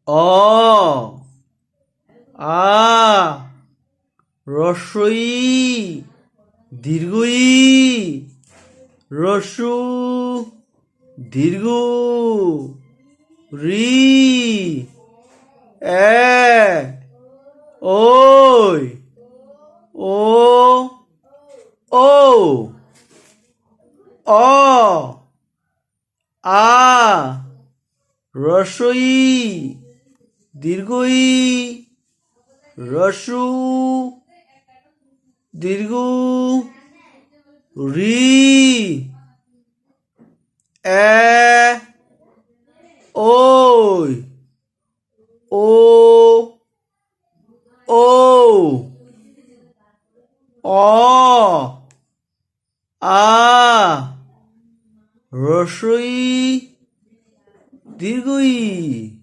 অ আ রস্বই দীর্ঘই রস্যু দীর্ঘ রি এ ওই ও ও অ আ রস্বই দীর্ঘই রস্যু দীর্ঘ রি এ ওই ও ও অ আ রস্বই দীর্ঘই